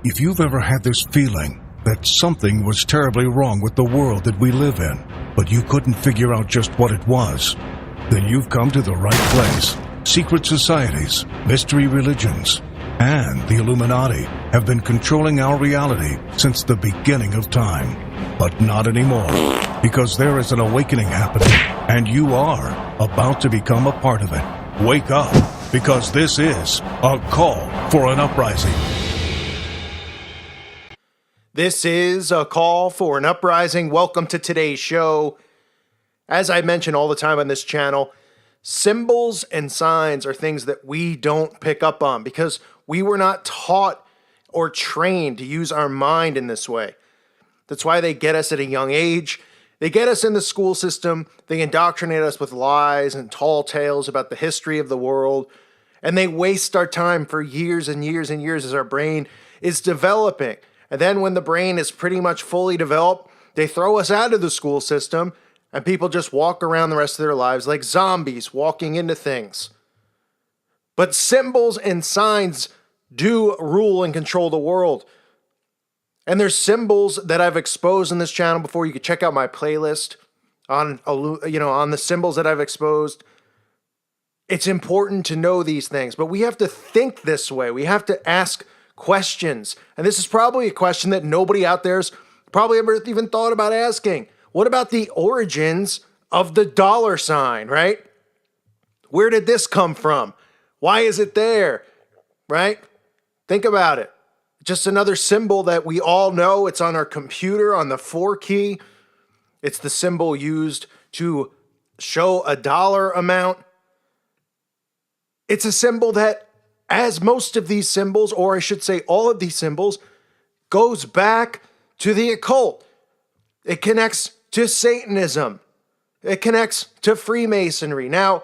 If you've ever had this feeling that something was terribly wrong with the world that we live in, but you couldn't figure out just what it was, then you've come to the right place. Secret societies, mystery religions, and the Illuminati have been controlling our reality since the beginning of time. But not anymore, because there is an awakening happening, and you are about to become a part of it. Wake up, because this is a call for an uprising. This is a call for an uprising. Welcome to today's show. As I mention all the time on this channel, symbols and signs are things that we don't pick up on because we were not taught or trained to use our mind in this way. That's why they get us at a young age. They get us in the school system. They indoctrinate us with lies and tall tales about the history of the world. And they waste our time for years and years and years as our brain is developing. And then when the brain is pretty much fully developed, they throw us out of the school system and people just walk around the rest of their lives like zombies walking into things. But symbols and signs do rule and control the world. And there's symbols that I've exposed in this channel before. You can check out my playlist on the symbols that I've exposed. It's important to know these things, but we have to think this way. We have to ask questions. And this is probably a question that nobody out there's probably ever even thought about asking. What about the origins of the dollar sign, right? Where did this come from? Why is it there, right? Think about it. Just another symbol that we all know. It's on our computer, on the 4 key. It's the symbol used to show a dollar amount. It's a symbol that, as most of these symbols, or I should say all of these symbols, goes back to the occult. It connects to Satanism. It connects to Freemasonry. Now,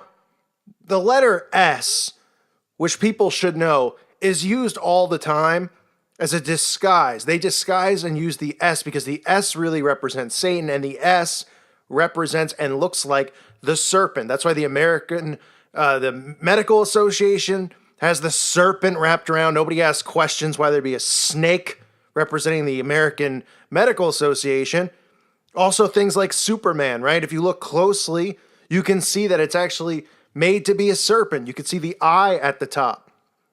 the letter S, which people should know, is used all the time as a disguise. They disguise and use the S because the S really represents Satan, and the S represents and looks like the serpent. That's why the Medical Association has the serpent wrapped around. Nobody asks questions why there'd be a snake representing the American Medical Association. Also things like Superman, right? If you look closely, you can see that it's actually made to be a serpent. You can see the eye at the top.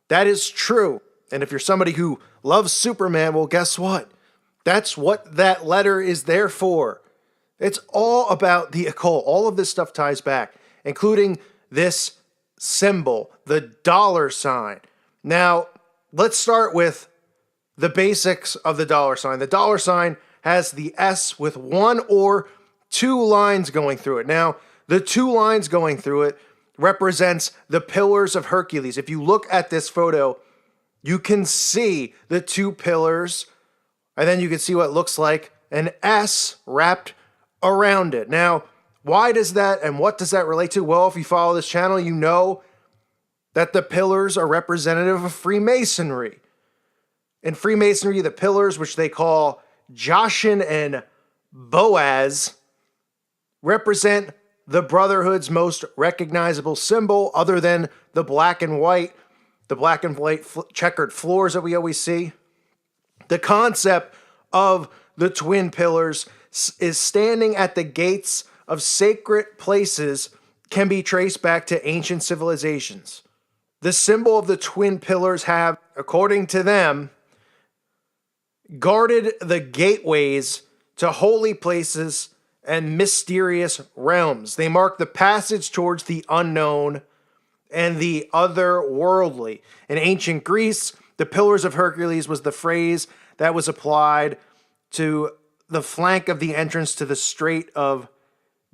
That is true. And if you're somebody who loves Superman, well, guess what? That's what that letter is there for. It's all about the occult. All of this stuff ties back, including this symbol, the dollar sign. Now, let's start with the basics of the dollar sign. The dollar sign has the S with 1 or 2 lines going through it. Now, the 2 lines going through it represents the pillars of Hercules. If you look at this photo, you can see the 2 pillars, and then you can see what looks like an S wrapped around it. Now, why does that and what does that relate to? Well, if you follow this channel, you know that the pillars are representative of Freemasonry. In Freemasonry, the pillars, which they call Jachin and Boaz, represent the Brotherhood's most recognizable symbol other than the black and white checkered floors that we always see. The concept of the twin pillars is standing at the gates of sacred places can be traced back to ancient civilizations. The symbol of the twin pillars have, according to them, guarded the gateways to holy places and mysterious realms. They mark the passage towards the unknown and the otherworldly. In ancient Greece, the Pillars of Hercules was the phrase that was applied to the flank of the entrance to the Strait of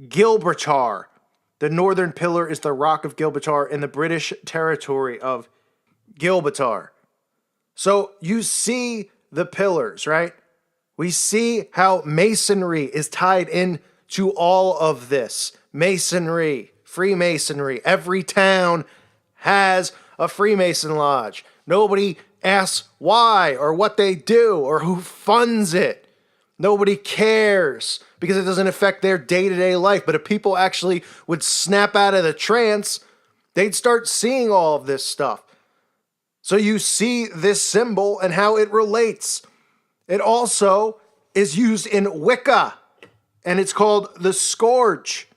Gibraltar. The northern pillar is the Rock of Gibraltar in the British territory of Gibraltar. So you see the pillars, right? We see how Masonry is tied into all of this. Masonry, Freemasonry. Every town has a Freemason lodge. Nobody asks why or what they do or who funds it. Nobody cares because it doesn't affect their day-to-day life. But if people actually would snap out of the trance, they'd start seeing all of this stuff. So you see this symbol and how it relates. It also is used in Wicca, and it's called the scourge.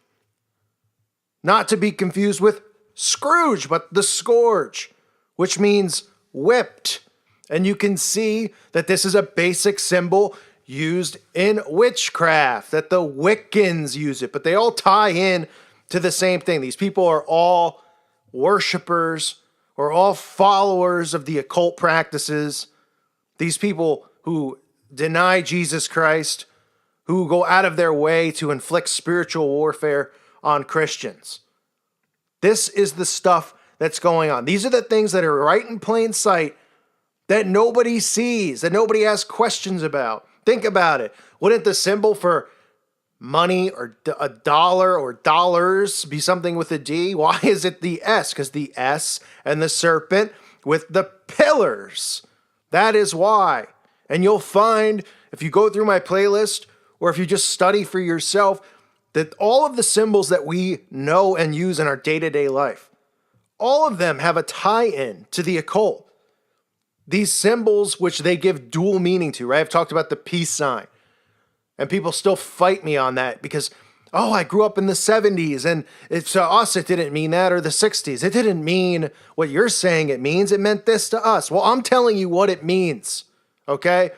Not to be confused with Scrooge, but the scourge, which means whipped. And you can see that this is a basic symbol used in witchcraft, that the Wiccans use it, but they all tie in to the same thing. These people are all worshipers or all followers of the occult practices. These people who deny Jesus Christ, who go out of their way to inflict spiritual warfare on Christians. This is the stuff that's going on. These are the things that are right in plain sight that nobody sees, that nobody asks questions about. Think about it. Wouldn't the symbol for money or a dollar or dollars be something with a D? Why is it the S? Because the S and the serpent with the pillars. That is why. And you'll find, if you go through my playlist or if you just study for yourself, that all of the symbols that we know and use in our day-to-day life, all of them have a tie-in to the occult. These symbols, which they give dual meaning to, right? I've talked about the peace sign. And people still fight me on that because, oh, I grew up in the 70s and to us it didn't mean that, or the 60s. It didn't mean what you're saying it means. It meant this to us. Well, I'm telling you what it means, okay?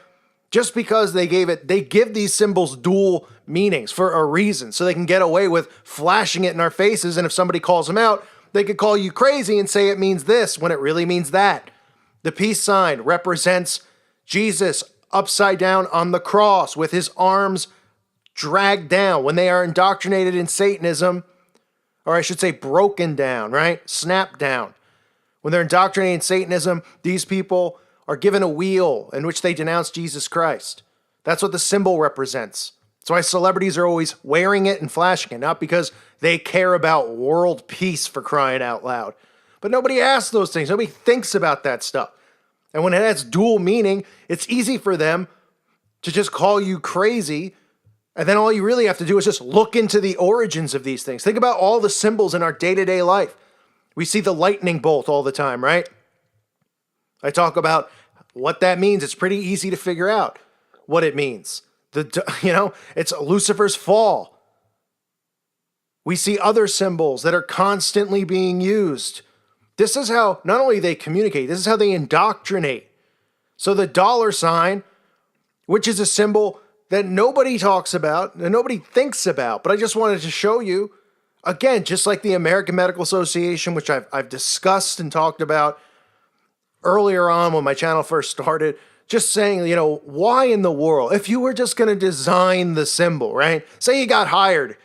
Just because they give these symbols dual meanings for a reason, so they can get away with flashing it in our faces. And if somebody calls them out, they could call you crazy and say it means this when it really means that. The peace sign represents Jesus upside down on the cross with his arms dragged down when they are indoctrinated in Satanism, or I should say broken down, right? Snapped down. When they're indoctrinated in Satanism, these people are given a wheel in which they denounce Jesus Christ. That's what the symbol represents. That's why celebrities are always wearing it and flashing it, not because they care about world peace, for crying out loud. But nobody asks those things. Nobody thinks about that stuff. And when it has dual meaning, it's easy for them to just call you crazy. And then all you really have to do is just look into the origins of these things. Think about all the symbols in our day-to-day life. We see the lightning bolt all the time, right? I talk about what that means. It's pretty easy to figure out what it means. It's Lucifer's fall. We see other symbols that are constantly being used. This is how not only they communicate, this is how they indoctrinate. So the dollar sign, which is a symbol that nobody talks about and nobody thinks about, but I just wanted to show you, again, just like the American Medical Association, which I've discussed and talked about earlier on when my channel first started, just saying, why in the world, if you were just going to design the symbol, right? Say you got hired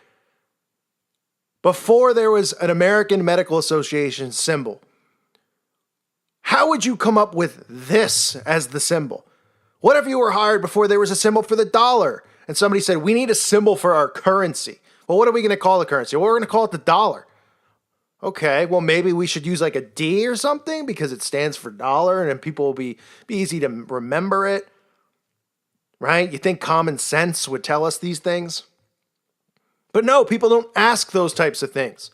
before there was an American Medical Association symbol. How would you come up with this as the symbol? What if you were hired before there was a symbol for the dollar and somebody said, we need a symbol for our currency? Well, what are we going to call the currency? Well, we're going to call it the dollar. Okay, well, maybe we should use like a D or something because it stands for dollar and people will be easy to remember it, right? You think common sense would tell us these things? But no, people don't ask those types of things.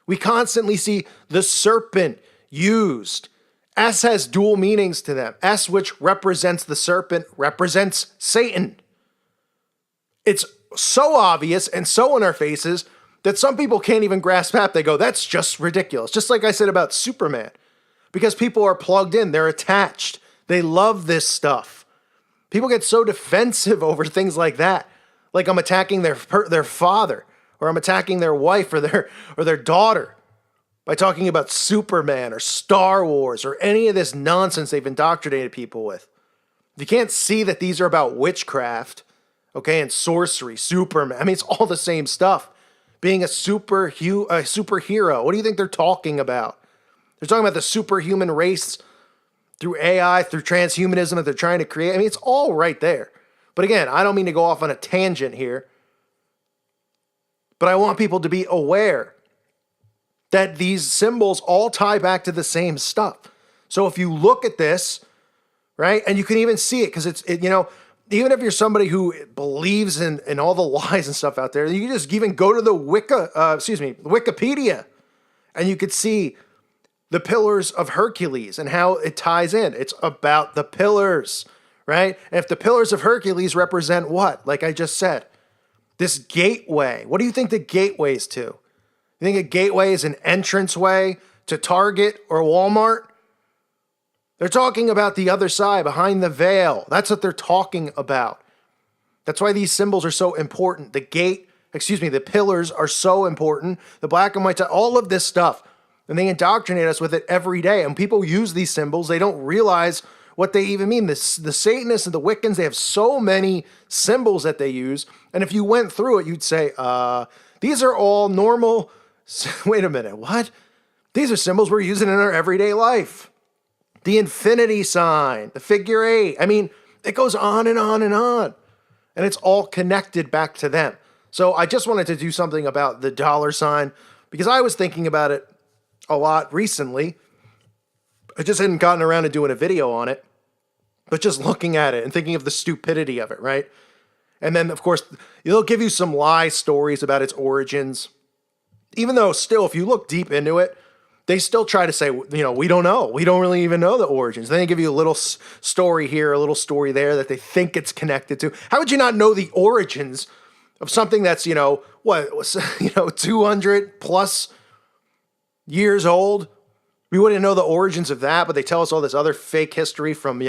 We constantly see the serpent used. S has dual meanings to them. S, which represents the serpent, represents Satan. It's so obvious and so in our faces that some people can't even grasp that. They go, that's just ridiculous. Just like I said about Superman. Because people are plugged in. They're attached. They love this stuff. People get so defensive over things like that. Like I'm attacking their father, or I'm attacking their wife or their daughter by talking about Superman or Star Wars or any of this nonsense they've indoctrinated people with. You can't see that these are about witchcraft, okay, and sorcery, Superman. I mean, it's all the same stuff. Being a superhero. What do you think they're talking about? They're talking about the superhuman race through AI, through transhumanism that they're trying to create. I mean, it's all right there. But again, I don't mean to go off on a tangent here, but I want people to be aware that these symbols all tie back to the same stuff. So if you look at this, right, and you can even see it, because even if you're somebody who believes in all the lies and stuff out there, you can just even go to the Wikipedia, and you could see the pillars of Hercules and how it ties in. It's about the pillars, right? And if the pillars of Hercules represent what? Like I just said, this gateway. What do you think the gateway's to? You think a gateway is an entranceway to Target or Walmart? They're talking about the other side, behind the veil. That's what they're talking about. That's why these symbols are so important. The pillars are so important. The black and white, all of this stuff. And they indoctrinate us with it every day. And people use these symbols. They don't realize what they even mean. The Satanists and the Wiccans, they have so many symbols that they use. And if you went through it, you'd say, these are all normal. Wait a minute, what? These are symbols we're using in our everyday life. The infinity sign, the figure 8. I mean, it goes on and on and on. And it's all connected back to them. So I just wanted to do something about the dollar sign because I was thinking about it a lot recently. I just hadn't gotten around to doing a video on it, but just looking at it and thinking of the stupidity of it, right? And then, of course, they'll give you some lie stories about its origins. Even though still, if you look deep into it, they still try to say, we don't know. We don't really even know the origins. Then they give you a little story here, a little story there that they think it's connected to. How would you not know the origins of something that's, 200 plus years old? We wouldn't know the origins of that, but they tell us all this other fake history from,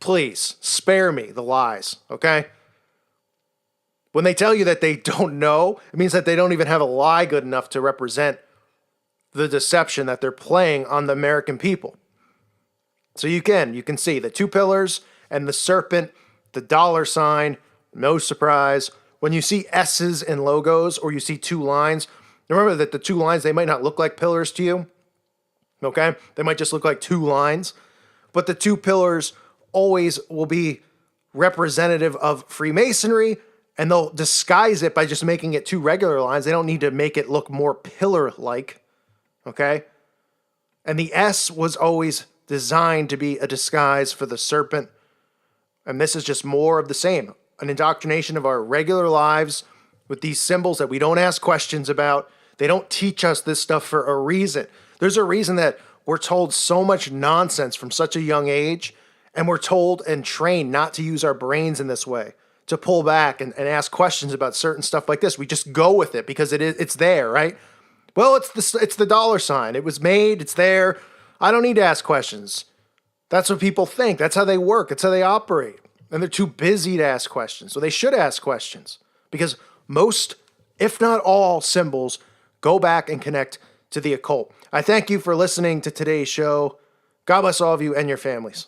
please spare me the lies, okay? When they tell you that they don't know, it means that they don't even have a lie good enough to represent the deception that they're playing on the American people. So you can see the 2 pillars and the serpent, the dollar sign, no surprise. When you see S's in logos or you see 2 lines, remember that the 2 lines, they might not look like pillars to you. Okay? They might just look like 2 lines. But the 2 pillars always will be representative of Freemasonry, and they'll disguise it by just making it 2 regular lines. They don't need to make it look more pillar-like. Okay? And the S was always designed to be a disguise for the serpent. And this is just more of the same. An indoctrination of our regular lives with these symbols that we don't ask questions about. They don't teach us this stuff for a reason. There's a reason that we're told so much nonsense from such a young age, and we're told and trained not to use our brains in this way, to pull back and ask questions about certain stuff like this. We just go with it because it's there, right? Well, it's the dollar sign. It was made. It's there. I don't need to ask questions. That's what people think. That's how they work. That's how they operate. And they're too busy to ask questions. So they should ask questions because most, if not all, symbols go back and connect to the occult. I thank you for listening to today's show. God bless all of you and your families.